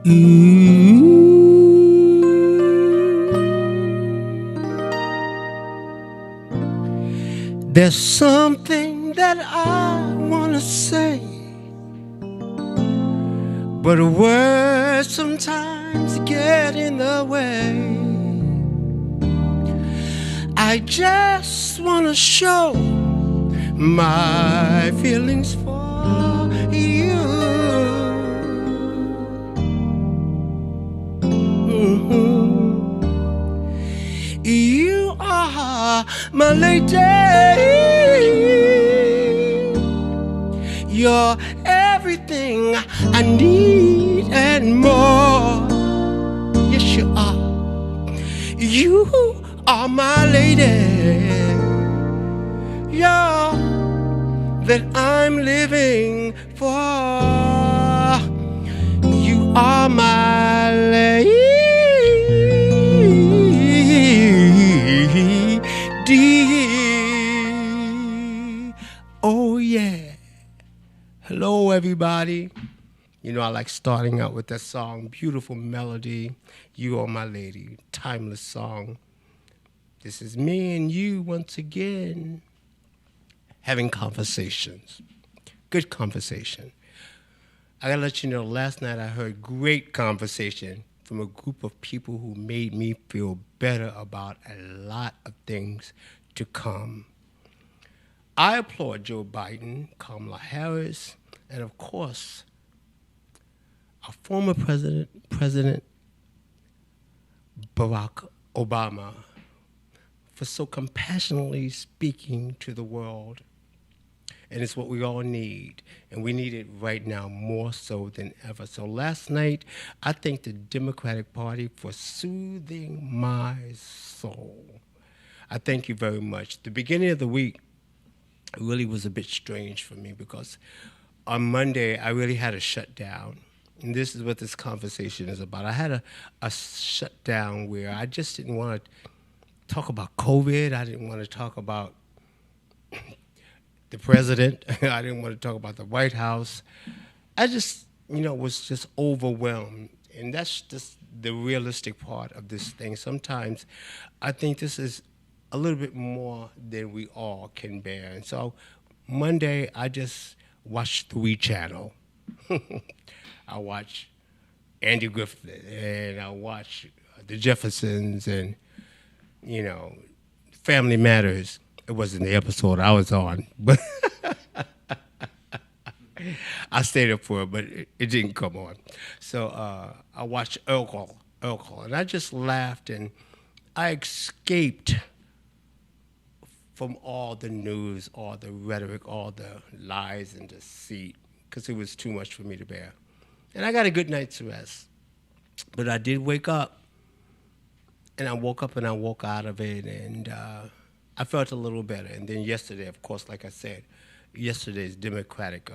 Ooh. There's something that I wanna say, but words sometimes get in the way. I just wanna show my feelings for you. You are my lady. You're everything I need and more. Yes, you are. You are my lady. You're that I'm living for. You are my lady. Oh yeah. Hello everybody. You know I like starting out with that song, beautiful melody. You are my lady, timeless song. This is me and you once again having conversations. Good conversation. I gotta let you know, last night I heard great conversation from a group of people who made me feel better about a lot of things to come. I applaud Joe Biden, Kamala Harris, and of course, our former President Barack Obama, for so compassionately speaking to the world. And it's what we all need. And we need it right now more so than ever. So last night, I thank the Democratic Party for soothing my soul. I thank you very much. The beginning of the week really was a bit strange for me because on Monday, I really had a shutdown. And this is what this conversation is about. I had a shutdown where I just didn't want to talk about COVID. I didn't want to talk about the president. I didn't want to talk about the White House. I just, was just overwhelmed. And that's just the realistic part of this thing. Sometimes I think this is a little bit more than we all can bear. And so Monday, I just watched the WE channel. I watched Andy Griffith, and I watched the Jeffersons, and, Family Matters. It wasn't the episode I was on, but I stayed up for it, but it didn't come on. So I watched Urkel, and I just laughed, and I escaped from all the news, all the rhetoric, all the lies and deceit, because it was too much for me to bear. And I got a good night's rest. But I did wake up, and I woke up and I woke out of it, and I felt a little better. And then yesterday, of course, like I said, yesterday's Democratic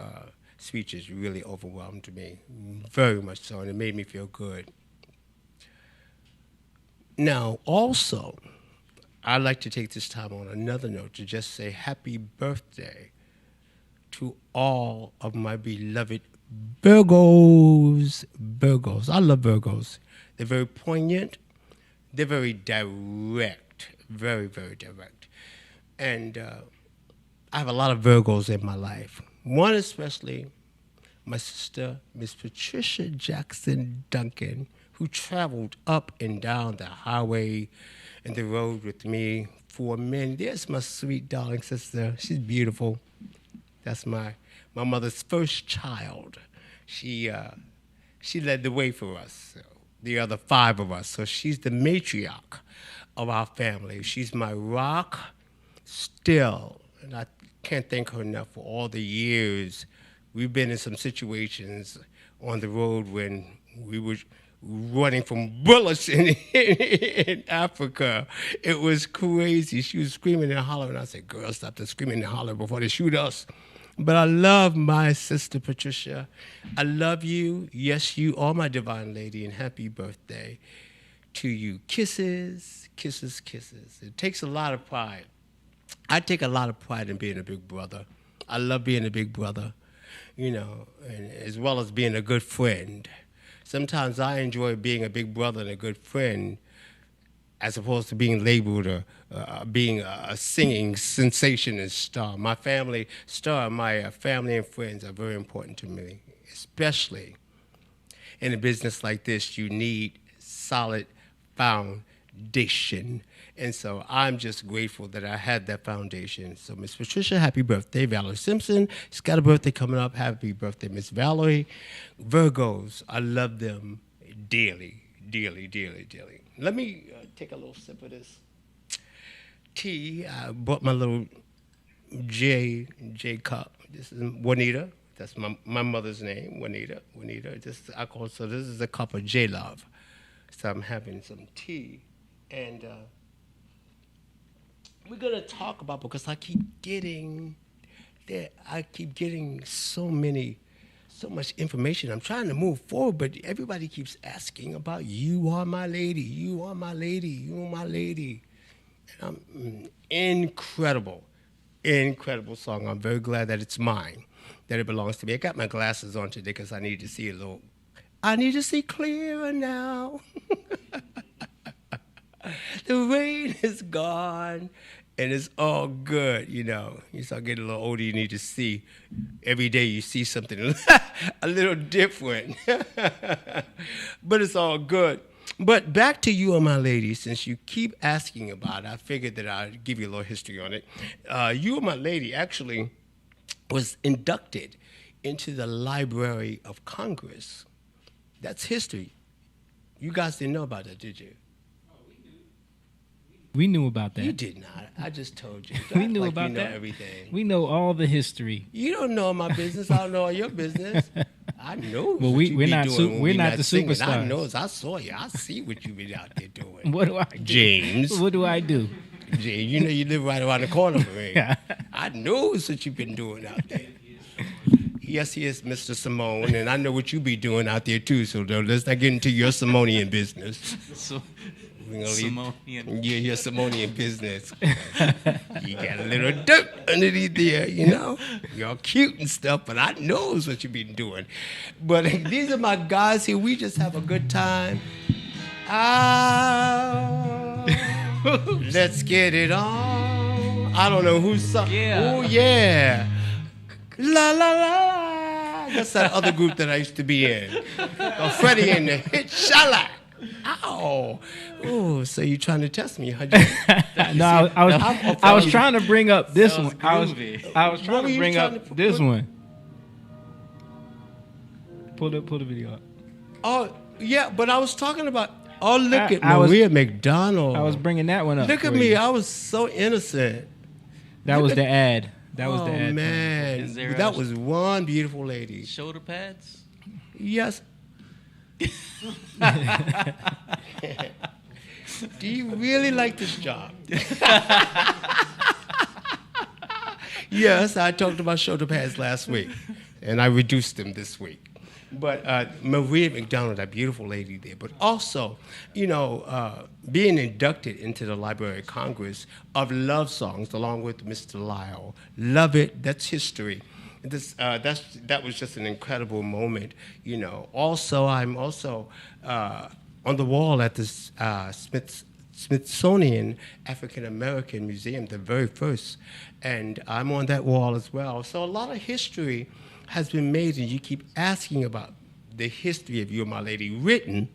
speeches really overwhelmed me, very much so, and it made me feel good. Now, also, I'd like to take this time on another note to just say happy birthday to all of my beloved Virgos. I love Virgos. They're very poignant. They're very direct. Very, very direct. And I have a lot of Virgos in my life. One especially, my sister, Miss Patricia Jackson Duncan, who traveled up and down the highway and the road with me for men. There's my sweet, darling sister. She's beautiful. That's my mother's first child. She led the way for us, so the other 5 of us. So she's the matriarch of our family. She's my rock still, and I can't thank her enough for all the years. We've been in some situations on the road when we were running from bullets in Africa. It was crazy. She was screaming and hollering. I said, girl, stop the screaming and hollering before they shoot us. But I love my sister, Patricia. I love you. Yes, you are my divine lady, and happy birthday to you. Kisses, kisses, kisses. It takes a lot of pride. I take a lot of pride in being a big brother. I love being a big brother, and as well as being a good friend. sometimes I enjoy being a big brother and a good friend as opposed to being labeled or being a singing sensation and star. My family family and friends are very important to me, especially in a business like this. You need solid foundation. And so I'm just grateful that I had that foundation. So Miss Patricia, happy birthday. Valerie Simpson, she's got a birthday coming up. Happy birthday, Miss Valerie. Virgos, I love them dearly, dearly, dearly, dearly. Let me take a little sip of this tea. I bought my little J cup. This is Juanita. That's my mother's name, Juanita. I call it, so this is a cup of J Love. So I'm having some tea, and we're gonna talk about, because I keep getting so much information. I'm trying to move forward, but everybody keeps asking about "You Are My Lady," "You Are My Lady," "You Are My Lady." And incredible song. I'm very glad that it's mine, that it belongs to me. I got my glasses on today because I need to see I need to see clearer now. The rain is gone, and it's all good, you know. You start getting a little older, you need to see. Every day you see something a little different. But it's all good. But back to You Are My Lady, since you keep asking about it, I figured that I'd give you a little history on it. You Are My Lady actually was inducted into the Library of Congress. That's history. You guys didn't know about that, did you? We knew about that. You did not. I just told you. We knew like about you know that. everything. We know all the history. You don't know my business. I don't know all your business. I know. Well, we're not the singing. superstars. I know. I saw you. I see what you been out there doing. What do I do? James? What do I do? James, you know you live right around the corner from me. I know what you've been doing out there. Yes, he is Mr. Simone, and I know what you be doing out there too. So let's not get into your Simonian business. Simonian. Yeah, your Simonian business. You got a little dirt underneath there, you know. You're cute and stuff, but I knows what you been doing. But these are my guys here. We just have a good time. Let's get it on. I don't know who's sung. Yeah. Oh yeah. La la la. That's that other group that I used to be in. Freddie and the hit Shala. Ow. Oh, so you trying to test me, huh? No, I was trying to bring up this one. I was trying to bring up this one. Pull the video up. Oh, yeah, but I was talking about, look at Maria McDonald. I was bringing that one up. Look at me. I was so innocent. That was the ad. That was the ad. Oh, man. That was one beautiful lady. Shoulder pads? Yes. Do you really like this job? Yes, I talked about shoulder pads last week, and I reduced them this week. But Maria McDonald, that beautiful lady there, but also, you know, being inducted into the Library of Congress of love songs, along with Mr. Lyle. Love it. That's history. That was just an incredible moment, you know. Also, I'm also on the wall at the Smithsonian African American Museum, the very first, and I'm on that wall as well. So a lot of history has been made, and you keep asking about the history of You Are My Lady, written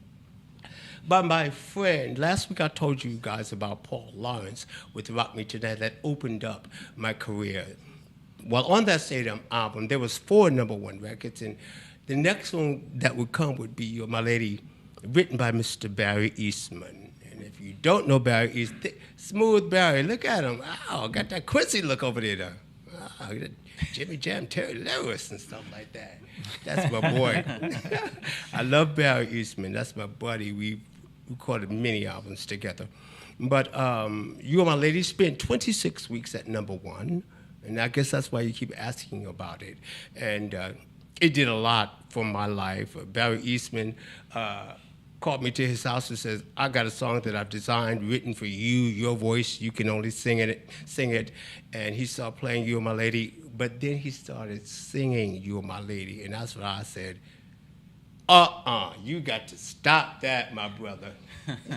by my friend. Last week I told you guys about Paul Lawrence with Rock Me Tonight that opened up my career. Well, on that same album, there was 4 #1 records, and the next one that would come would be You Are My Lady, written by Mr. Barry Eastman. And if you don't know Barry Eastman, Smooth Barry, look at him. Wow, got that Quincy look over there. Wow, Jimmy Jam, Terry Lewis, and stuff like that. That's my boy. I love Barry Eastman. That's my buddy. We recorded many albums together. But You Are My Lady spent 26 weeks at #1. And I guess that's why you keep asking about it. And it did a lot for my life. Barry Eastman called me to his house and says, I got a song that I've designed, written for you, your voice, you can only sing it. And he started playing You Are My Lady, but then he started singing You Are My Lady. And that's what I said, You got to stop that, my brother.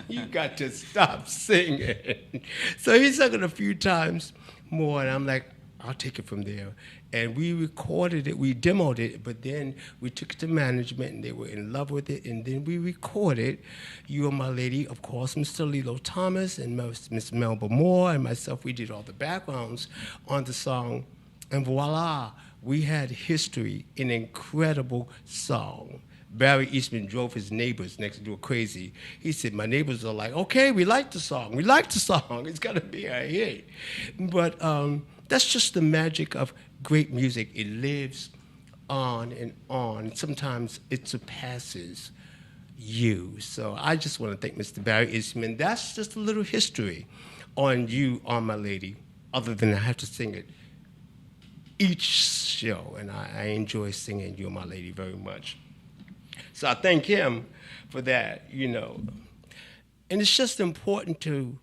You got to stop singing. So he sung it a few times more, and I'm like, I'll take it from there. And we recorded it, we demoed it, but then we took it to management, and they were in love with it, and then we recorded You Are My Lady, of course, Mr. Lilo Thomas and Miss Melba Moore and myself. We did all the backgrounds on the song, and voila, we had history, an incredible song. Barry Eastman drove his neighbors next door crazy. He said, my neighbors are like, okay, we like the song. We like the song. It's going to be a hit. But that's just the magic of great music. It lives on and on. Sometimes it surpasses you. So I just want to thank Mr. Barry Eastman. That's just a little history on You Are My Lady, other than I have to sing it each show. And I enjoy singing You Are My Lady very much. So I thank him for that, you know. And it's just important to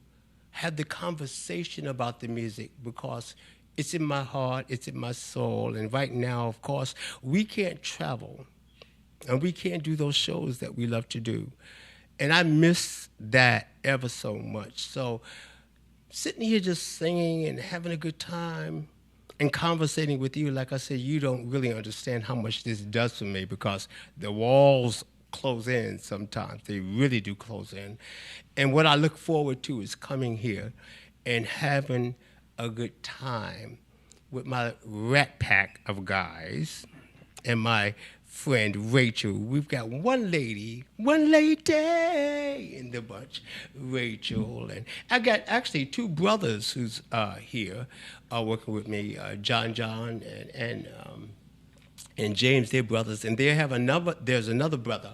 have the conversation about the music because it's in my heart, it's in my soul. And right now, of course, we can't travel and we can't do those shows that we love to do. And I miss that ever so much. So sitting here just singing and having a good time and conversating with you, like I said, you don't really understand how much this does for me because the walls close in sometimes. They really do close in. And what I look forward to is coming here and having a good time with my rat pack of guys and my friend Rachel. We've got one lady in the bunch, Rachel. And I got actually two brothers who's here working with me, John and James. They're brothers, and there's another brother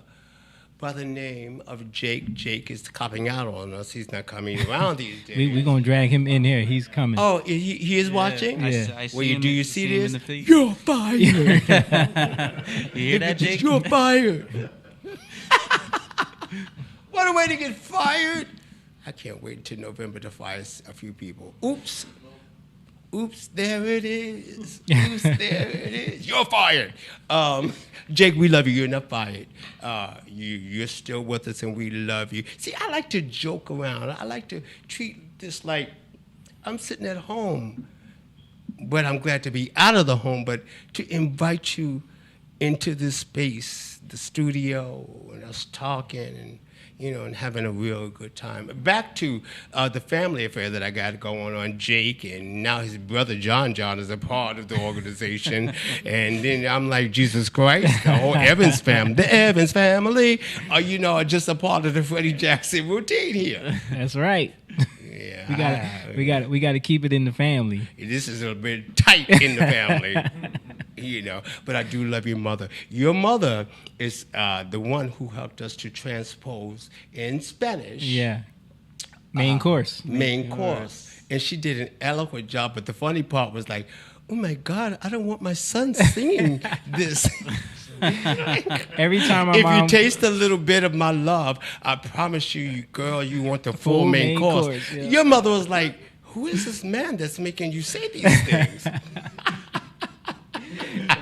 by the name of Jake. Jake is copping out on us. He's not coming around these days. We're going to drag him in here. He's coming. Oh, he is watching? Yeah. I see him, do you see this? You're fired. You hear that, Jake? You're fired. What a way to get fired. I can't wait until November to fire a few people. Oops, there it is. Oops, there it is. You're fired. Jake, we love you. You're not fired. You're still with us, and we love you. See, I like to joke around. I like to treat this like I'm sitting at home, but I'm glad to be out of the home, but to invite you into this space, the studio, and us talking and and having a real good time. Back to the family affair that I got going on, Jake, and now his brother John is a part of the organization. And then I'm like, Jesus Christ, the whole Evans family, the Evans family, are just a part of the Freddie Jackson routine here. That's right. Yeah, we got to keep it in the family. This is a bit tight in the family. But I do love your mother. Your mother is the one who helped us to transpose in Spanish. Yeah. Main course. Main course. And she did an eloquent job, but the funny part was like, oh my God, I don't want my son singing this. Every time if you taste a little bit of my love, I promise you, girl, you want the full main course. Yeah. Your mother was like, who is this man that's making you say these things?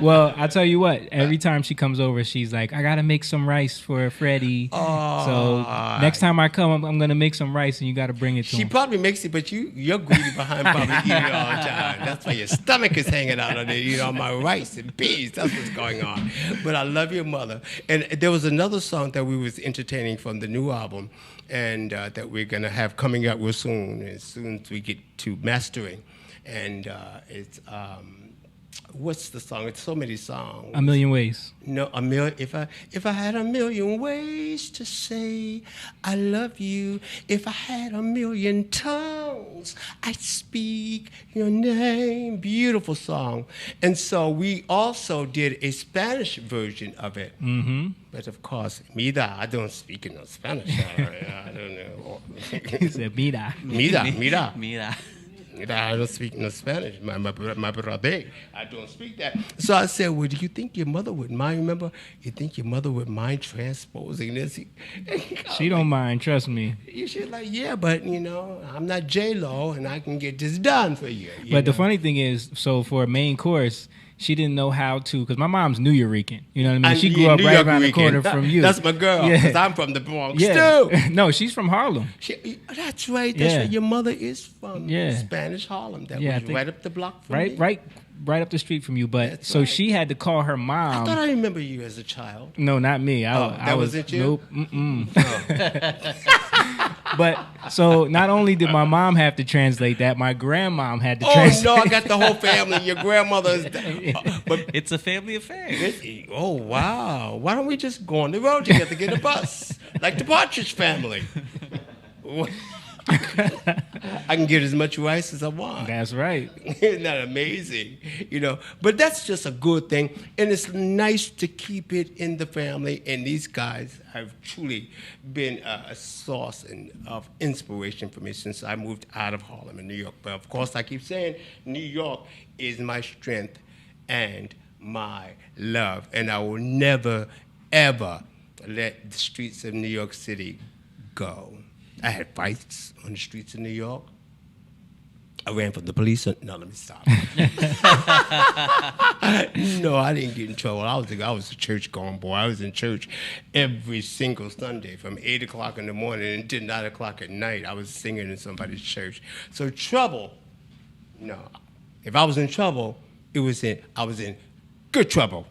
Well, I tell you what, every time she comes over, she's like, I got to make some rice for Freddie. So next time I come, I'm going to make some rice, and you got to bring it to him. She probably makes it, but you're greedy behind probably eating it all the time. That's why your stomach is hanging out on there, my rice and peas. That's what's going on. But I love your mother. And there was another song that we was entertaining from the new album, and that we're going to have coming out real soon, as soon as we get to mastering. And it's... what's the song? It's so many songs. A Million Ways. No, a million. If I had a million ways to say I love you, if I had a million tongues, I'd speak your name. Beautiful song. And so we also did a Spanish version of it. Mm-hmm. But of course, mira, I don't speak in no Spanish. I don't know. He said, mira. Mira. I don't speak no Spanish. My brother, I don't speak that. So I said, well, do you think your mother would mind? Remember, you think your mother would mind transposing this? She don't mind, trust me. She's like, yeah, but, I'm not J-Lo, and I can get this done for you. But the funny thing is, so for a main course, she didn't know how to, because my mom's New Yorican. You know what I mean? And She yeah, grew up New right York around the weekend. corner from you. That's my girl, Yeah. because I'm from the Bronx Yeah. too. No, she's from Harlem. That's right. That's Yeah. right. Your mother is from Yeah. Spanish Harlem. That Yeah, I was think- right up the block from me. Right up the street from you. But That's so right. she had to call her I mom. thought I remember you as a child. No, not me. That wasn't you? Nope. But so not only did my mom have to translate that, my grandmom had to Oh translate. no, I got the whole family. Your grandmother's. But It's a family affair. oh wow! Why don't we just go on the road together, get a bus like the Partridge Family? I can get as much rice as I want. That's right. Isn't that amazing? But that's just a good thing. And it's nice to keep it in the family. And these guys have truly been a source of inspiration for me since I moved out of Harlem in New York. But of course, I keep saying New York is my strength and my love. And I will never, ever let the streets of New York City go. I had fights on the streets of New York. I ran from the police. No, let me stop. No, I didn't get in trouble. I was a church-going boy. I was in church every single Sunday from 8 o'clock in the morning until 9 o'clock at night. I was singing in somebody's church. So trouble, no. If I was in trouble, I was in good trouble.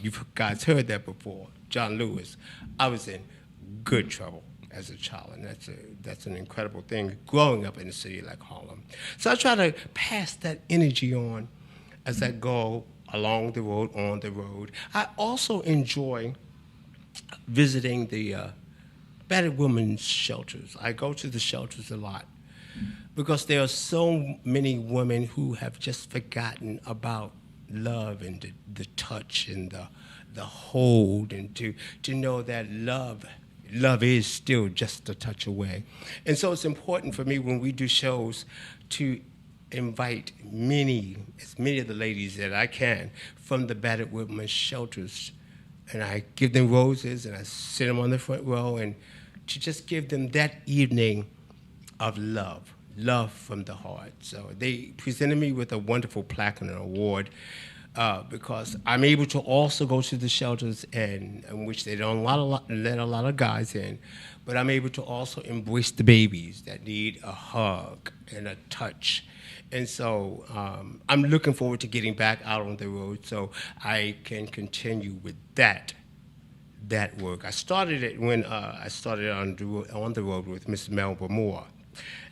You guys heard that before. John Lewis. I was in good trouble as a child, and that's an incredible thing, growing up in a city like Harlem. So I try to pass that energy on as I go along the road, on the road. I also enjoy visiting the battered women's shelters. I go to the shelters a lot because there are so many women who have just forgotten about love and the touch and the hold, and to know that love is still just a touch away. And so it's important for me when we do shows to invite as many of the ladies that I can from the battered women's shelters. And I give them roses and I sit them on the front row, and to just give them that evening of love from the heart. So they presented me with a wonderful plaque and an award because I'm able to also go to the shelters in which they don't let a lot of guys in, but I'm able to also embrace the babies that need a hug and a touch. And so I'm looking forward to getting back out on the road so I can continue with that work. I started it when I started on the road with Miss Melba Moore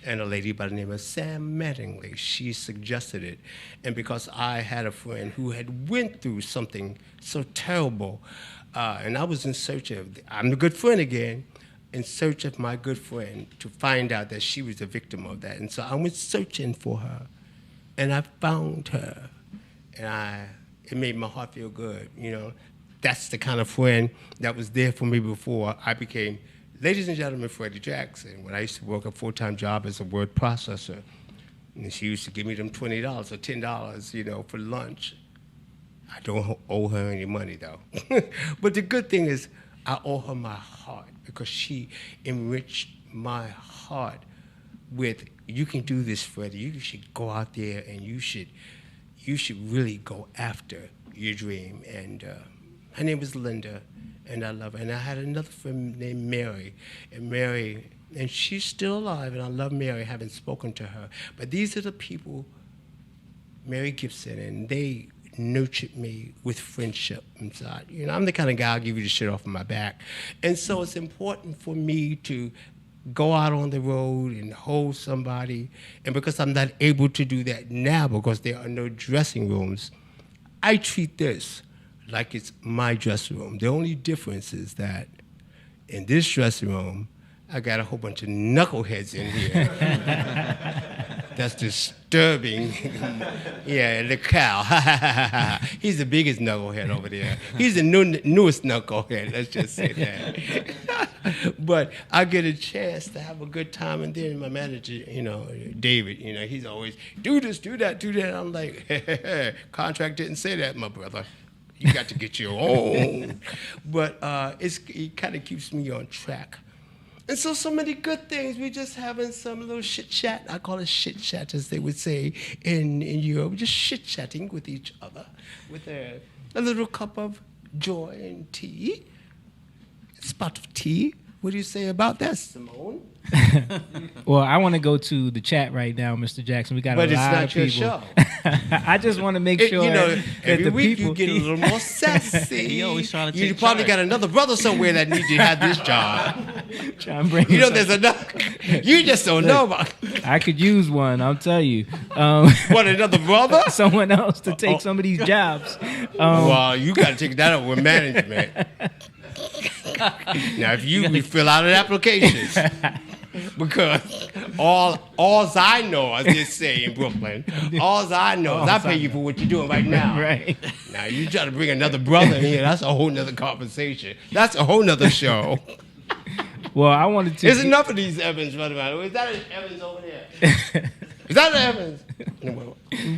and a lady by the name of Sam Mattingly. She suggested it. And because I had a friend who had went through something so terrible, and I was in search of, I'm the good friend again, in search of my good friend to find out that she was a victim of that. And so I went searching for her, and I found her. And it made my heart feel good, That's the kind of friend that was there for me before I became, ladies and gentlemen, Freddie Jackson. When I used to work a full-time job as a word processor, and she used to give me them $20 or $10, for lunch. I don't owe her any money, though. But the good thing is I owe her my heart because she enriched my heart with, you can do this, Freddie. You should go out there and you should really go after your dream. And her name was Linda, and I love her. And I had another friend named Mary, and she's still alive, and I love Mary, haven't spoken to her. But these are the people, Mary Gibson, and they nurtured me with friendship inside. I'm the kind of guy I'll give you the shit off of my back. And so it's important for me to go out on the road and hold somebody. And because I'm not able to do that now because there are no dressing rooms, I treat this like it's my dressing room. The only difference is that in this dressing room, I got a whole bunch of knuckleheads in here. That's disturbing. Yeah, the cow. He's the biggest knucklehead over there. He's the newest knucklehead, let's just say that. But I get a chance to have a good time, and then my manager, David, he's always, do this, do that, do that. I'm like, contract didn't say that, my brother. You got to get your own. But it kind of keeps me on track. And so many good things. We're just having some little chit chat. I call it chit chat, as they would say in Europe. Just chit chatting with each other with a little cup of joy and tea. A spot of tea. What do you say about that, Simone? Well, I want to go to the chat right now, Mr. Jackson. We got a lot of people. But it's not your show. I just want to make sure that every the week people you get a little more sassy. He always trying to take You probably charge. got another brother somewhere that needs you to have this job. trying to bring You know, some- there's another. You just don't know about. I could use one, I'll tell you. What, another brother? Someone else to take some of these jobs. Well, you got to take that up with management. Now, if you fill out an application, because all I know, as they say in Brooklyn, all I know is I pay you for what you're doing right now. Right. Now, you try to bring another brother in here, that's a whole nother conversation. That's a whole nother show. Well, I wanted to. There's enough of these Evans running around. Is that an Evans over there? Is that an Evans?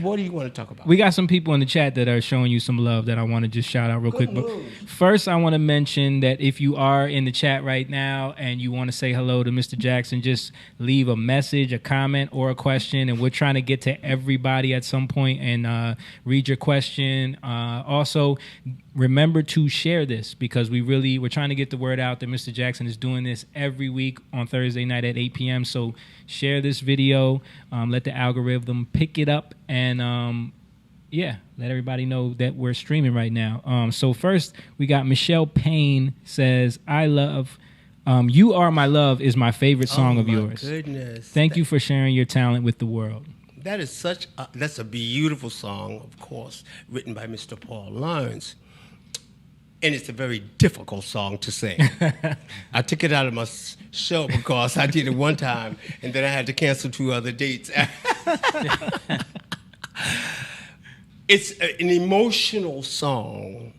What do you want to talk about? We got some people in the chat that are showing you some love that I want to just shout out real quick. But first, I want to mention that if you are in the chat right now and you want to say hello to Mr. Jackson, just leave a message, a comment, or a question, and we're trying to get to everybody at some point and read your question. Also, remember to share this because we're trying to get the word out that Mr. Jackson is doing this every week on Thursday night at 8 p.m. So share this video, let the algorithm pick it up, and let everybody know that we're streaming right now. So first, we got Michelle Payne says, I love, You Are My Love is my favorite song of yours. Goodness. Thank you for sharing your talent with the world. That is that's a beautiful song, of course, written by Mr. Paul Lyons. And it's a very difficult song to sing. I took it out of my show because I did it one time, and then I had to cancel 2 other dates. It's an emotional song,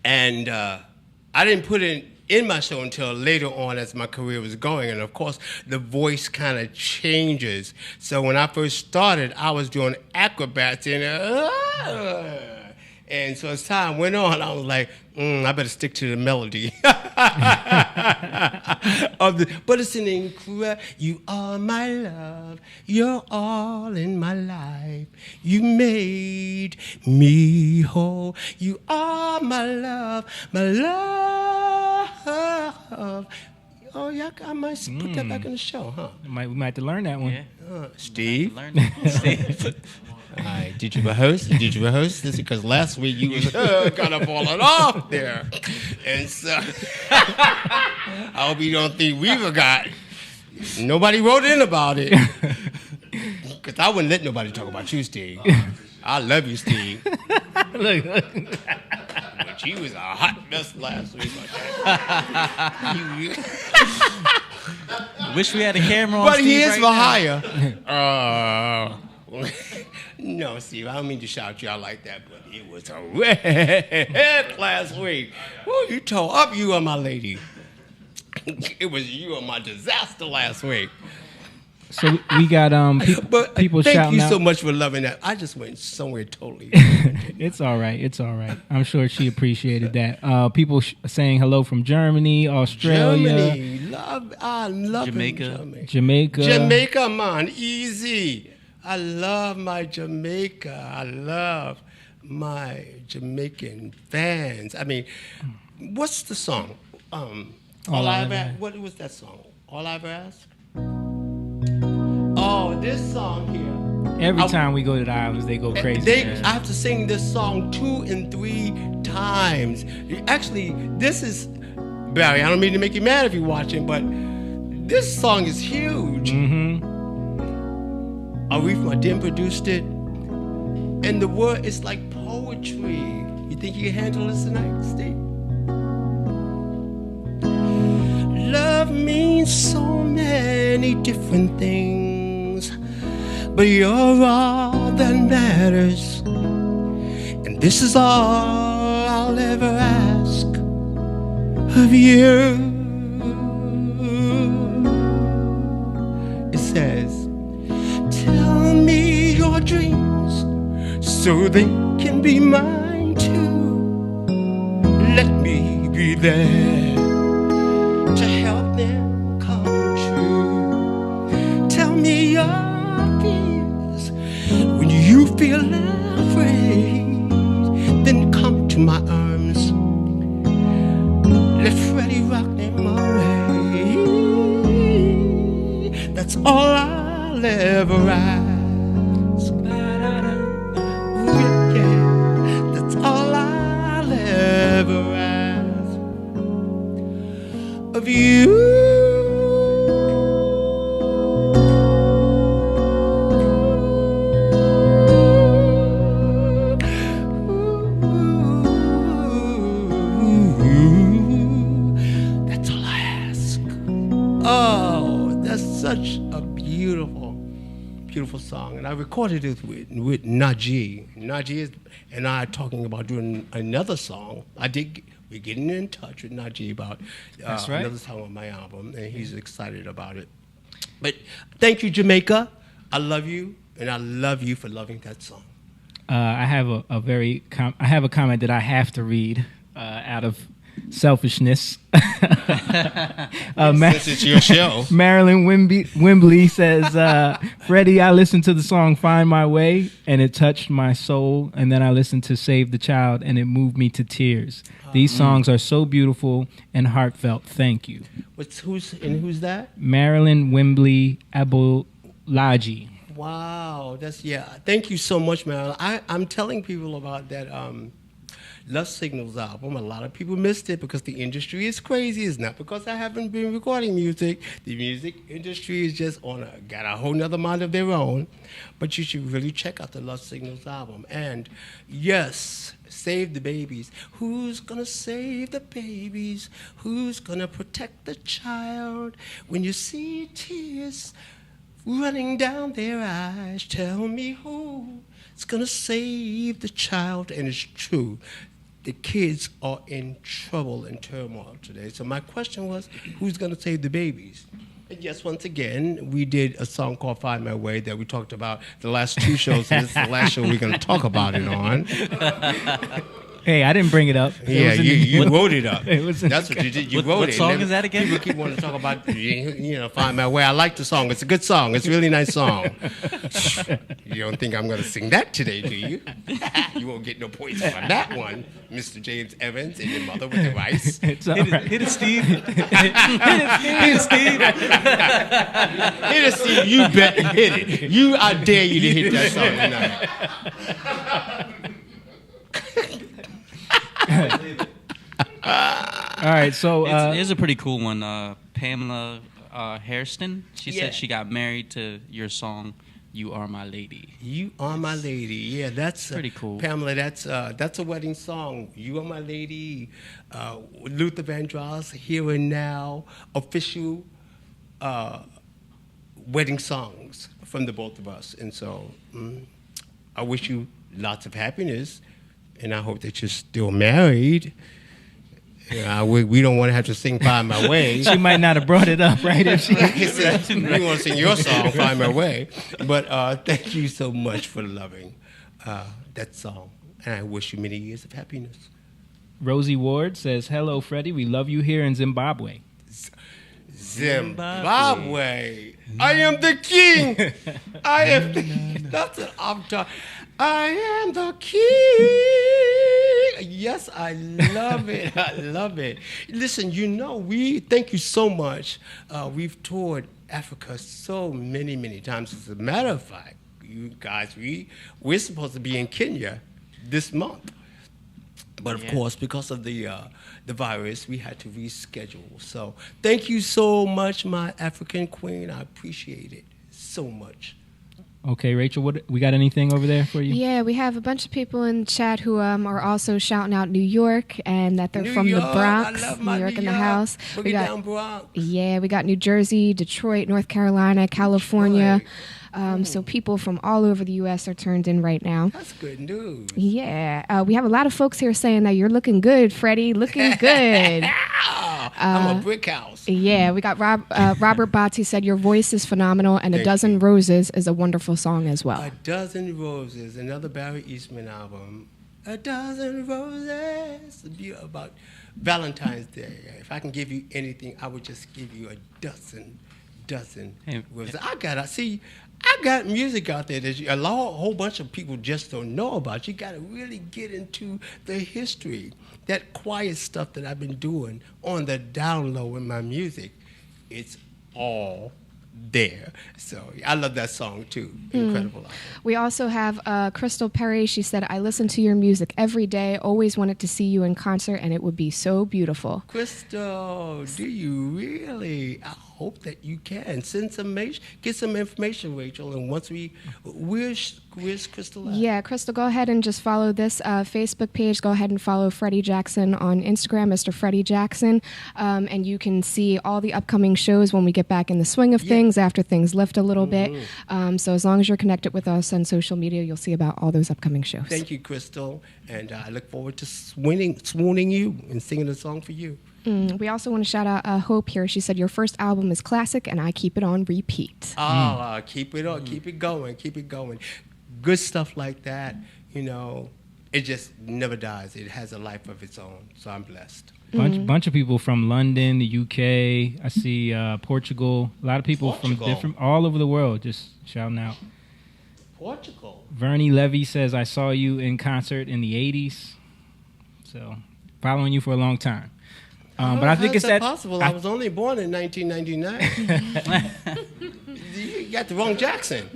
and I didn't put it in my show until later on as my career was going, and of course the voice kind of changes. So when I first started, I was doing acrobats in it. And so as time went on, I was like, I better stick to the melody. But it's an incredible, you are my love, you're all in my life. You made me whole. You are my love, my love. Oh, yeah, I might put that back in the show, huh? We might have to learn that one. Yeah. Steve? Learn that. Steve. All right, did you rehearse? Did you rehearse this? Because last week you was kind of falling off there. And so, I hope you don't think we forgot. Nobody wrote in about it. Because I wouldn't let nobody talk about you, Steve. I love you, Steve. Look. But you was a hot mess last week. Wish we had a camera on But Steve he is right for now. hire. No, Steve, I don't mean to shout you out like that, but it was a wreck last week. Woo, you tore up, you are my lady. It was you are my disaster last week. So we got But people thank shouting you out. so much for loving that. I just went somewhere totally. It's all right. It's all right. I'm sure she appreciated that. People saying hello from Germany, Australia, Germany, I love Jamaica. Jamaica. Jamaica, man, easy. I love my Jamaica. I love my Jamaican fans. I mean, what's the song? All I ever. What was that song? All I Ever Ask. Oh, this song here. Every time we go to the islands, they go crazy. I have to sing this song 2 and 3 times. Actually, this is Barry. I don't mean to make you mad if you're watching, but this song is huge. Mm-hmm. Arif Madin produced it, and the word is like poetry. You think you can handle this tonight, Steve? Love means so many different things, but you're all that matters, and this is all I'll ever ask of you. It says, tell me your dreams so they can be mine too. Let me be there to help them feel afraid, then come to my arms. Let Freddie rock them away. That's all I'll ever ask. Ooh, yeah, that's all I'll ever ask of you. Such a beautiful song, and I recorded it with Najee. Najee and I are talking about doing another song. We're getting in touch with Najee about another song on my album, and he's excited about it. But thank you, Jamaica. I love you, and I love you for loving that song. I have a comment that I have to read out of selfishness. Since it's your show. Marilyn Wembley says, Freddie, I listened to the song Find My Way and it touched my soul, and then I listened to Save the Child and it moved me to tears. These songs are so beautiful and heartfelt. Thank you. Who's that? Marilyn Wembley Abolaji. Wow, thank you so much, Marilyn. I'm telling people about that Love Signals album. A lot of people missed it because the industry is crazy. It's not because I haven't been recording music. The music industry is just got a whole nother mind of their own. But you should really check out the Love Signals album. And yes, save the babies. Who's gonna save the babies? Who's gonna protect the child? When you see tears running down their eyes, tell me who's gonna save the child. And it's true. The kids are in trouble and turmoil today. So my question was, who's going to save the babies? And yes, once again, we did a song called Find My Way that we talked about the last two shows. And this is the last show we're going to talk about it on. Hey, I didn't bring it up. Yeah, you wrote it up. That's what you did. You wrote it. What song is that again? People keep wanting to talk about, Find My Way. I like the song. It's a good song. It's a really nice song. You don't think I'm going to sing that today, do you? You won't get no points on that one, Mr. James Evans and your mother with the rice. It's all right. Hit it, Steve. Hit it, Steve. Hit it, Steve. You bet you hit it. I dare you to hit that song tonight. All right, so it's a pretty cool one. Pamela Hairston. She said she got married to your song "You Are My Lady." You Are My Lady. Yeah, that's pretty cool. Pamela, that's a wedding song. You Are My Lady. Luther Vandross, Here and Now, official wedding songs from the both of us. And so I wish you lots of happiness. And I hope that you're still married. We don't want to have to sing Find My Way. She might not have brought it up, right? If she... We want to sing your song, Find My Way. But thank you so much for loving that song. And I wish you many years of happiness. Rosie Ward says, hello, Freddie. We love you here in Zimbabwe. Zimbabwe. I am the king. That's what I'm talking. I am the king. Yes, I love it. I love it. Listen, we thank you so much. We've toured Africa so many times. As a matter of fact, you guys, we're supposed to be in Kenya this month. But of course, because of the virus, we had to reschedule. So thank you so much, my African queen. I appreciate it so much. Okay, Rachel, we got anything over there for you? Yeah, we have a bunch of people in the chat who are also shouting out New York and that they're from the Bronx. I love my New York in the York. house. We got down Bronx. Yeah, we got New Jersey, Detroit, North Carolina, California. So people from all over the U.S. are turned in right now. That's good news. Yeah. We have a lot of folks here saying that you're looking good, Freddie. Looking good. I'm a brick house. Yeah, we got Robert Botts. He said, your voice is phenomenal, and A Dozen Roses is a wonderful song as well. A Dozen Roses, another Barry Eastman album. A Dozen Roses. About Valentine's Day. If I can give you anything, I would just give you a dozen roses. I got music out there that whole bunch of people just don't know about. You got to really get into the history. That quiet stuff that I've been doing on the down low in my music, it's all there. So I love that song too. Incredible album. We also have Crystal Perry. She said, I listen to your music every day. Always wanted to see you in concert, and it would be so beautiful. Crystal, do you really? I hope that you can. Get some information, Rachel. And once where's Crystal at? Yeah, Crystal, go ahead and just follow this Facebook page. Go ahead and follow Freddie Jackson on Instagram, Mr. Freddie Jackson. And you can see all the upcoming shows when we get back in the swing of things, after things lift a little bit. So as long as you're connected with us on social media, you'll see about all those upcoming shows. Thank you, Crystal. And I look forward to swooning you and singing a song for you. We also want to shout out Hope here. She said, your first album is classic, and I keep it on repeat. Keep it on. Keep it going. Keep it going. Good stuff like that, it just never dies. It has a life of its own. So I'm blessed. Bunch of people from London, the UK. I see Portugal. A lot of people from all over the world just shouting out. Portugal. Vernie Levy says, I saw you in concert in the 80s. So following you for a long time. But I think it's that possible. I was only born in 1999. You got the wrong Jackson.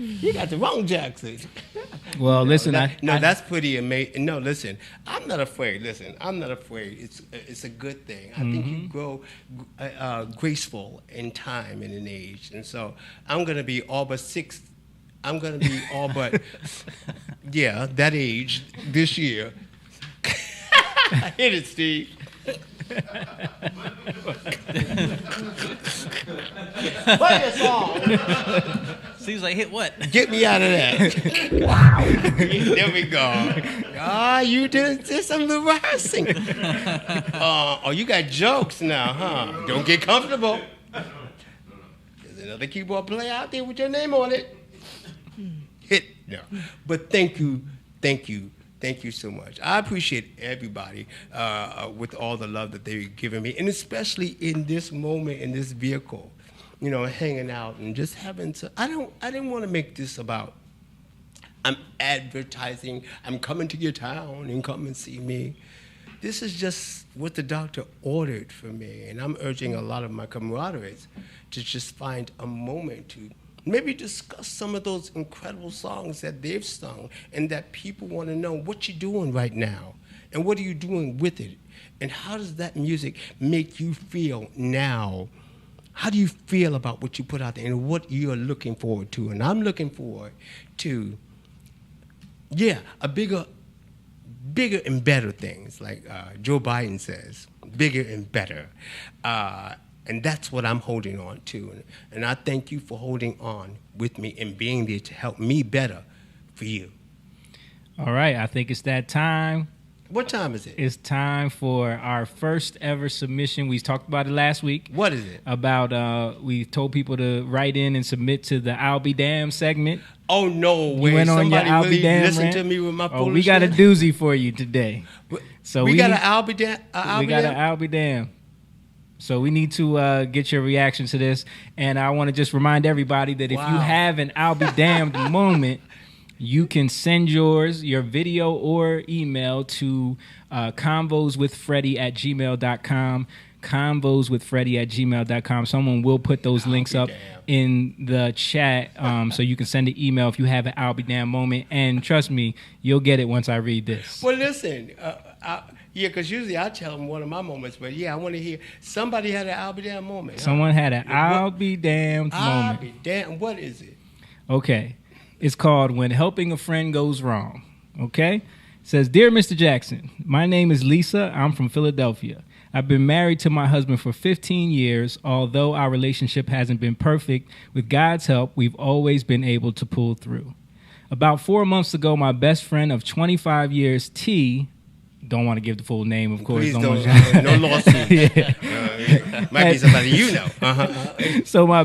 Well, listen, that's pretty amazing. No, listen, I'm not afraid. It's a good thing. I think you grow graceful in time and in age, and so I'm gonna be all but six. I'm gonna be all but that age this year. Hit it, Steve. Play a song. Seems like hit what? Get me out of that. Wow. There we go. You did some rehearsing. You got jokes now, huh? Don't get comfortable. There's another keyboard player out there with your name on it. Hit. No. But thank you. Thank you so much. I appreciate everybody with all the love that they've given me, and especially in this moment, in this vehicle, hanging out and just having to. I didn't want to make this about. I'm advertising. I'm coming to your town and come and see me. This is just what the doctor ordered for me, and I'm urging a lot of my camaraderies to just find a moment to. Maybe discuss some of those incredible songs that they've sung and that people want to know what you're doing right now and what are you doing with it and how does that music make you feel now? How do you feel about what you put out there and what you're looking forward to? And I'm looking forward to, a bigger and better things, like Joe Biden says, bigger and better. And that's what I'm holding on to. And I thank you for holding on with me and being there to help me better for you. All right. I think it's that time. What time is it? It's time for our first ever submission. We talked about it last week. What is it? About, we told people to write in and submit to the I'll Be Damned segment. Oh, no way. You went on Somebody your I'll really Be Damned listened rant? to me with my foolishness? We got a doozy for you today. So we got an I'll Be Damned? We got an I'll Be Damned. So we need to get your reaction to this. And I want to just remind everybody that if you have an I'll Be Damned moment, you can send your video or email to convoswithfreddie@gmail.com. convoswithfreddie@gmail.com. Someone will put those links up in the chat so you can send an email if you have an I'll Be Damned moment. And trust me, you'll get it once I read this. Well, listen. Because usually I tell them one of my moments, but I want to hear somebody had an I'll Be Damned moment. Someone had an I'll Be Damned moment. I'll be damned. What is it? Okay. It's called When Helping a Friend Goes Wrong. Okay? It says, Dear Mr. Jackson, my name is Lisa. I'm from Philadelphia. I've been married to my husband for 15 years. Although our relationship hasn't been perfect, with God's help, we've always been able to pull through. About 4 months ago, my best friend of 25 years, T, don't want to give the full name, of course. Please don't. No lawsuit. Might be somebody you know. So my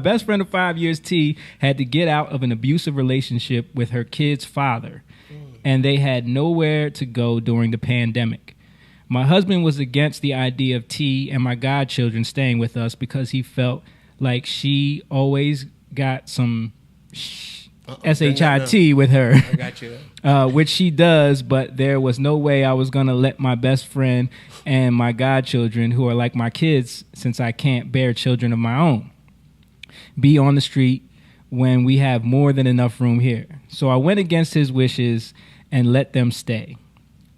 best friend of 5 years, T, had to get out of an abusive relationship with her kid's father, and they had nowhere to go during the pandemic. My husband was against the idea of T and my godchildren staying with us because he felt like she always got some SHIT with her. I got you. Which she does, but there was no way I was going to let my best friend and my godchildren, who are like my kids since I can't bear children of my own, be on the street when we have more than enough room here. So I went against his wishes and let them stay.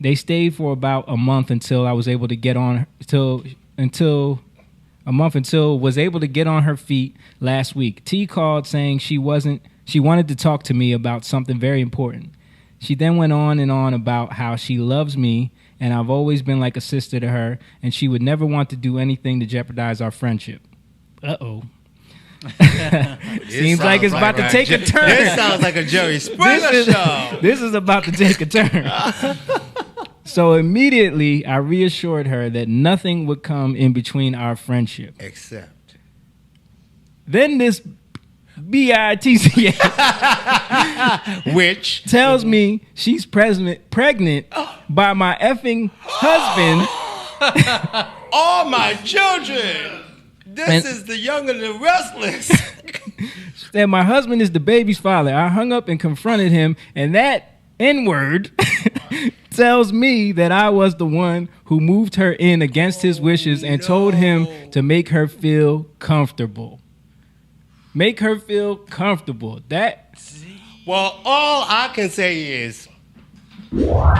They stayed for about a month until I was able to get on was able to get on her feet last week. T called saying she wanted to talk to me about something very important. She then went on and on about how she loves me and I've always been like a sister to her and she would never want to do anything to jeopardize our friendship. Uh-oh. Seems like it's about to take a turn. This sounds like a Jerry Springer show. This is about to take a turn. So immediately I reassured her that nothing would come in between our friendship. Except. Then this BITCA which tells me she's pregnant by my effing husband. All my children. This is the young and the restless. That my husband is the baby's father. I hung up and confronted him, and that N-word tells me that I was the one who moved her in against his wishes and told him to make her feel comfortable. Make her feel comfortable. Well, all I can say is, I'll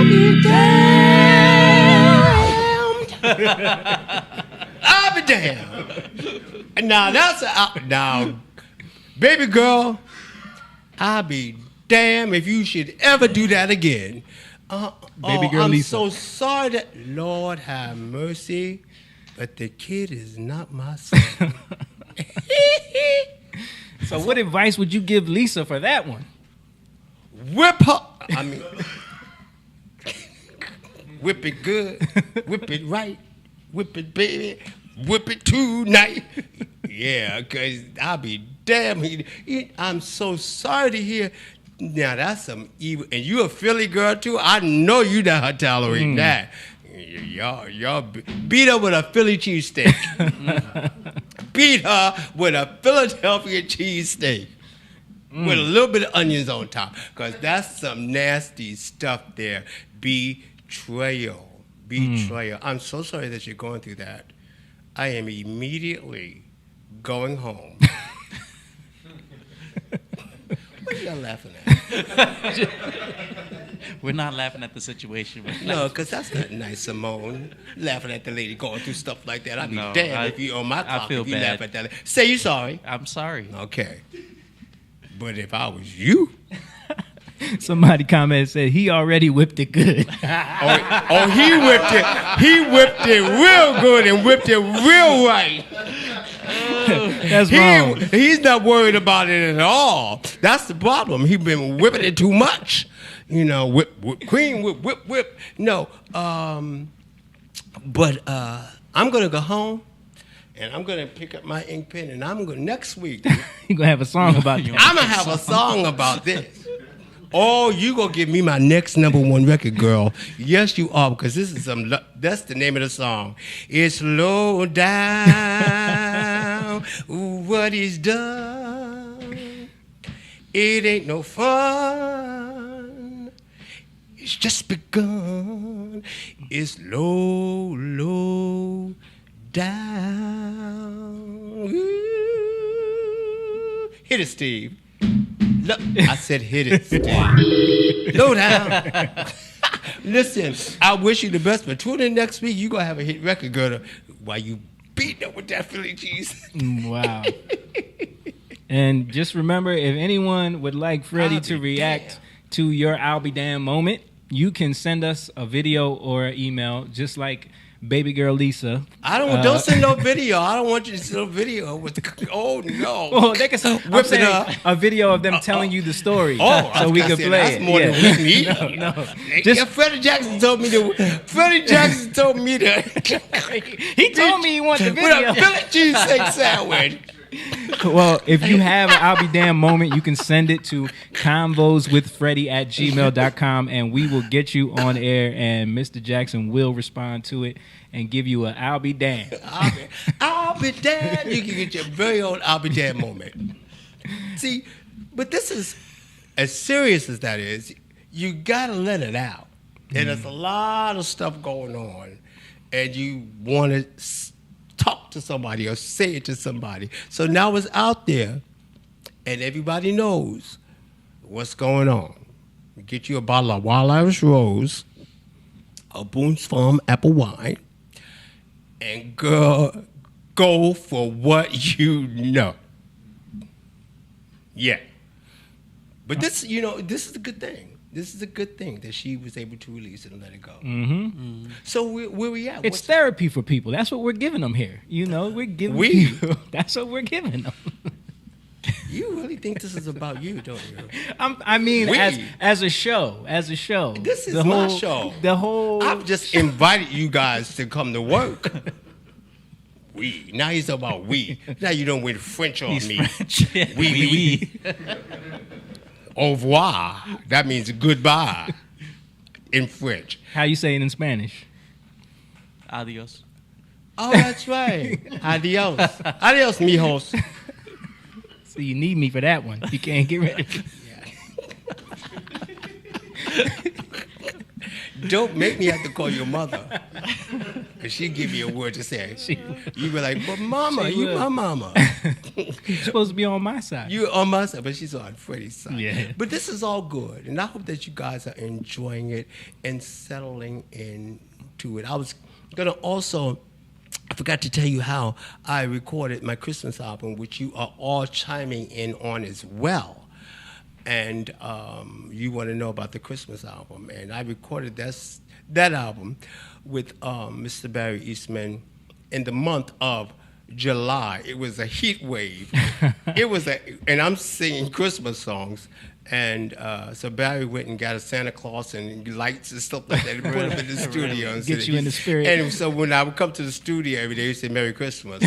be damned. I'll be damned. Now, baby girl, I'll be damned if you should ever do that again. Baby girl I'm Lisa. so sorry that, Lord have mercy, but the kid is not my son. So what advice would you give Lisa for that one? Whip her. I mean, whip it good, whip it right, whip it baby, whip it tonight. Yeah, because I'll be damned. I'm so sorry to hear. Now, that's some evil. And you a Philly girl, too? I know you not tolerating that. Y'all beat her with a Philly cheesesteak. Beat her with a Philadelphia cheesesteak. With a little bit of onions on top. Because that's some nasty stuff there. Betrayal. I'm so sorry that you're going through that. I am immediately going home. What are y'all laughing at? We're not laughing at the situation. No, because that's not nice, Simone. Laughing at the lady going through stuff like that. I'd be No, damned if you on my clock feel if you bad. laugh at that. Say you sorry. I'm sorry. Okay. But if I was you, Somebody commented said he already whipped it good. he whipped it real good and whipped it real right. That's wrong. He's not worried about it at all. That's the problem. He's been whipping it too much. You know, whip, cream, whip. No, but I'm gonna go home and I'm gonna pick up my ink pen and I'm gonna next week. You're gonna have a song about you. I'm gonna have a song about this. Oh, you gonna give me my next #1 record, girl? Yes, you are, because this is that's the name of the song. It's slow down what he's done. It ain't no fun. It's just begun. It's low down. Ooh. Hit it, Steve. Look, I said hit it, Steve. Low down. Listen, I wish you the best, but tune in next week. You're going to have a hit record, girl, while you beating up with that Philly cheese. Wow. And just remember, if anyone would like Freddie to react to your I'll be damned moment, you can send us a video or an email, just like baby girl Lisa. Don't send no video. I don't want you to send no video with oh no. Well, they can whip it up. A video of them telling you the story, so we can play that's it. More than we need. No. Just Freddie Jackson told me to. Freddie Jackson told me to. He told me he wanted the video. With a Philly cheesesteak sandwich. Well, if you have an I'll be damned moment, you can send it to convoswithfreddie@gmail.com and we will get you on air and Mr. Jackson will respond to it and give you a I'll be damned. I'll I'll be damned. You can get your very own I'll be damned moment. See, but this is, as serious as that is, you got to let it out. And there's a lot of stuff going on, and you want to talk to somebody or say it to somebody. So now it's out there, and everybody knows what's going on. Get you a bottle of Wild Irish Rose, a Boone's Farm apple wine, and go for what you know. Yeah. But this is a good thing. This is a good thing that she was able to release it and let it go. So where we at? It's therapy for people. That's what we're giving them here. We're giving people. That's what we're giving them. You really think this is about you, don't you? As a show. This is my show. I've just invited you guys to come to work. We. Now he's talking about we. Now you don't went French on me. French. We. Au revoir. That means goodbye in French. How you say it in Spanish? Adios. Oh, that's right. Adios. Adios, mijos. So you need me for that one. You can't get rid of it. Don't make me have to call your mother. Because she'd give me a word to say. You be like, but mama, you my mama. You're supposed to be on my side. You're on my side, but she's on Freddie's side. Yeah. But this is all good. And I hope that you guys are enjoying it and settling into it. I was going to also, I forgot to tell you how I recorded my Christmas album, which you are all chiming in on as well. And you want to know about the Christmas album. And I recorded that album with Mr. Barry Eastman in the month of July. It was a heat wave. And I'm singing Christmas songs. And so Barry went and got a Santa Claus and lights and stuff like that and put them in the studio. And get you in the spirit. And so when I would come to the studio every day, he'd say, Merry Christmas.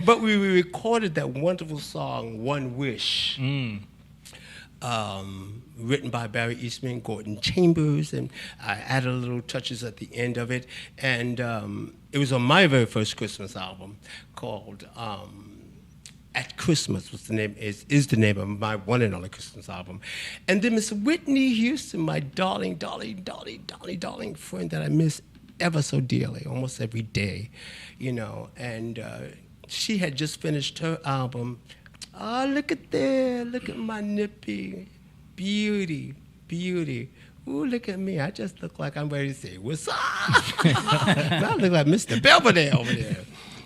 But we recorded that wonderful song, One Wish. Written by Barry Eastman, Gordon Chambers, and I added little touches at the end of it. And it was on my very first Christmas album called At Christmas was the name is the name of my one and only Christmas album. And then Miss Whitney Houston, my darling friend that I miss ever so dearly, almost every day, and she had just finished her album. Oh, look at there. Look at my nippy. Beauty. Ooh, look at me. I just look like I'm ready to say, what's up? I look like Mr. Belvedere over there.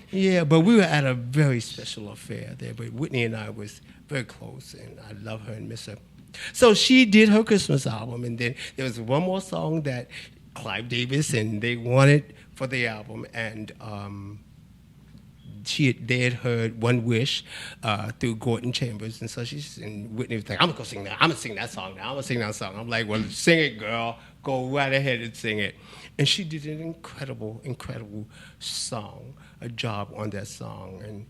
Yeah, but we were at a very special affair there. But Whitney and I was very close, and I love her and miss her. So she did her Christmas album, and then there was one more song that Clive Davis and they wanted for the album, and they had heard One Wish through Gordon Chambers, and so Whitney was like, I'm gonna go sing that. I'm gonna sing that song now. I'm gonna sing that song. I'm like, well, sing it, girl. Go right ahead and sing it. And she did an incredible song, a job on that song. And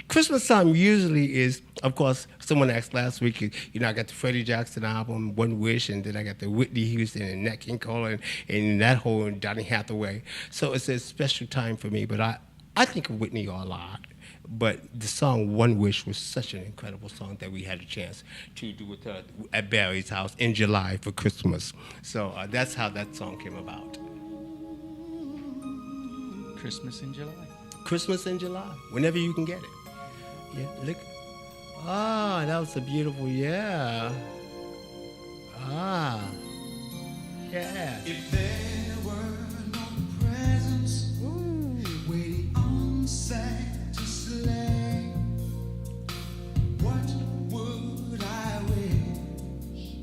Christmas time usually is, of course, someone asked last week, I got the Freddie Jackson album, One Wish, and then I got the Whitney Houston and Nat King Cole and that whole Donny Hathaway. So it's a special time for me, but I think of Whitney a lot, but the song One Wish was such an incredible song that we had a chance to do with her at Barry's house in July for Christmas. So that's how that song came about. Christmas in July. Christmas in July, whenever you can get it. Yeah, look. Ah, that was a beautiful, yeah. Ah, yeah. If there were no presents waiting on Santa's sleigh, what would I wish?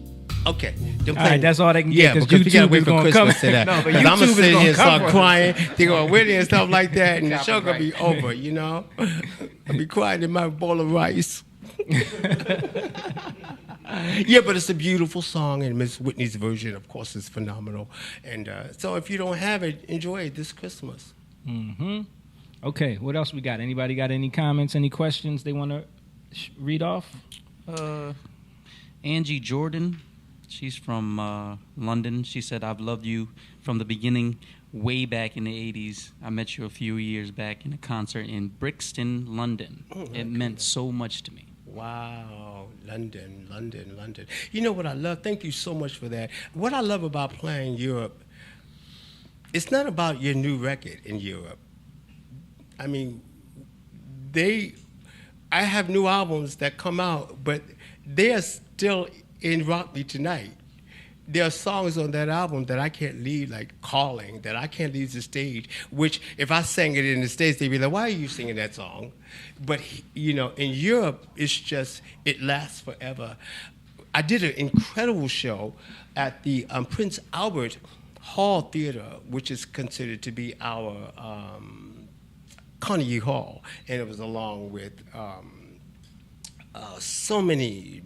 Okay. All right, that's all they can yeah, get. because we gotta wait for gonna Christmas come. to that. No, but I'm gonna YouTube sit is here gonna and come start for crying, think about Whitney and stuff like that, and the show gonna Copyright. be over, I'll be crying in my bowl of rice. Yeah, but it's a beautiful song, and Miss Whitney's version, of course, is phenomenal. And so if you don't have it, enjoy it this Christmas. Mm-hmm. Okay, what else we got? Anybody got any comments, any questions they want to read off? Angie Jordan, She's from London. She said, "I've loved you from the beginning, way back in the '80s. I met you a few years back in a concert in Brixton, London. It meant so much to me." Wow, London, London, London. You know what I love? Thank you so much for that. What I love about playing Europe, it's not about your new record in Europe. I mean, I have new albums that come out, but they are still in Rock Me Tonight. There are songs on that album that I can't leave, like Calling, that I can't leave the stage, which if I sang it in the States, they'd be like, why are you singing that song? But, you know, in Europe, it's just, it lasts forever. I did an incredible show at the Prince Albert Hall Theater, which is considered to be our Carnegie Hall, and it was along with so many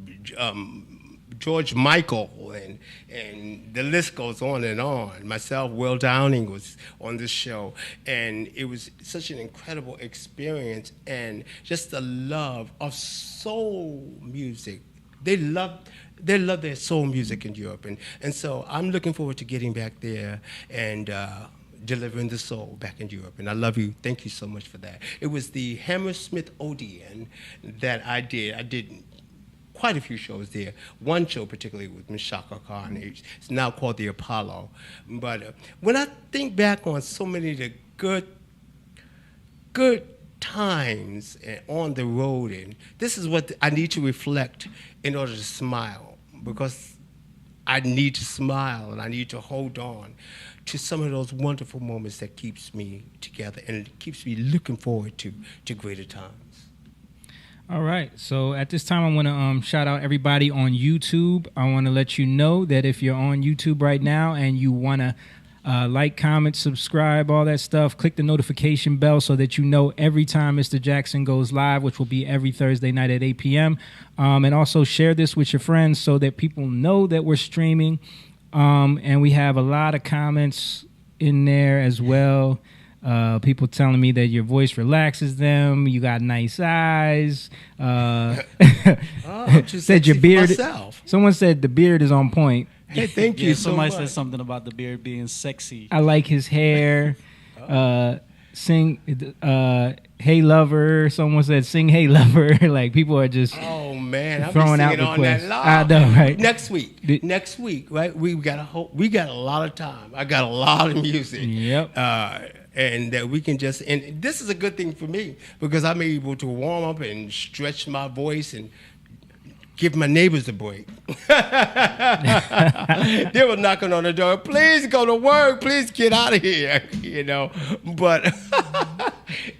George Michael, and the list goes on and on. Myself, Will Downing was on this show, and it was such an incredible experience, and just the love of soul music. They love their soul music in Europe, and so I'm looking forward to getting back there and delivering the soul back in Europe. And I love you. Thank you so much for that. It was the Hammersmith Odeon that I did. I did quite a few shows there. One show particularly with Ms. Shaka Khan. It's now called the Apollo. But when I think back on so many of the good times on the road, and this is what I need to reflect in order to smile, because I need to smile and I need to hold on to some of those wonderful moments that keeps me together and it keeps me looking forward to greater times. All right. So at this time, I want to shout out everybody on YouTube. I want to let you know that if you're on YouTube right now and you want to like, comment, subscribe, all that stuff, click the notification bell so that you know every time Mr. Jackson goes live, which will be every Thursday night at 8 p.m. And also share this with your friends so that people know that we're streaming. And we have a lot of comments in there as well. People telling me that your voice relaxes them. You got nice eyes. Said your beard. Someone said the beard is on point. Hey, thank you. Somebody so much. said something about the beard being sexy. I like his hair. Sing, hey lover. Someone said sing, hey lover. Like people are just man, I'm throwing out on requests. that live. I know, right? Next week, right? We got a lot of time. I got a lot of music. Yep. And that we can just, and this is a good thing for me because I'm able to warm up and stretch my voice and give my neighbors a break. They were knocking on the door. Please go to work. Please get out of here. You know, but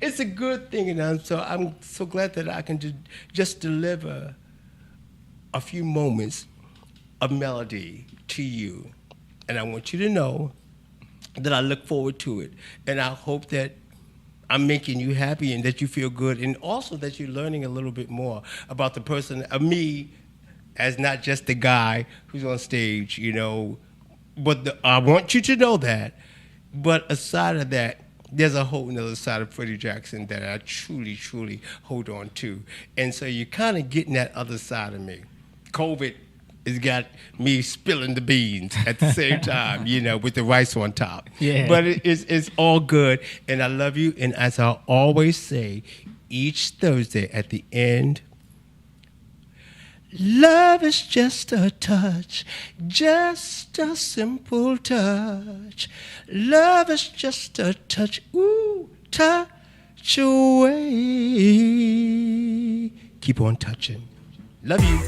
it's a good thing, and so I'm so glad that I can just deliver a few moments of melody to you, and I want you to know that I look forward to it, and I hope that I'm making you happy and that you feel good, and also that you're learning a little bit more about the person of me as not just the guy who's on stage, you know. But I want you to know that. But aside of that, there's a whole nother side of Freddie Jackson that I truly, truly hold on to. And so you're kind of getting that other side of me. COVID has got me spilling the beans at the same time, you know, with the rice on top. Yeah. But it's all good, and I love you. And as I always say, each Thursday at the end, love is just a touch, just a simple touch. Love is just a touch, ooh, touch away. Keep on touching. Love you.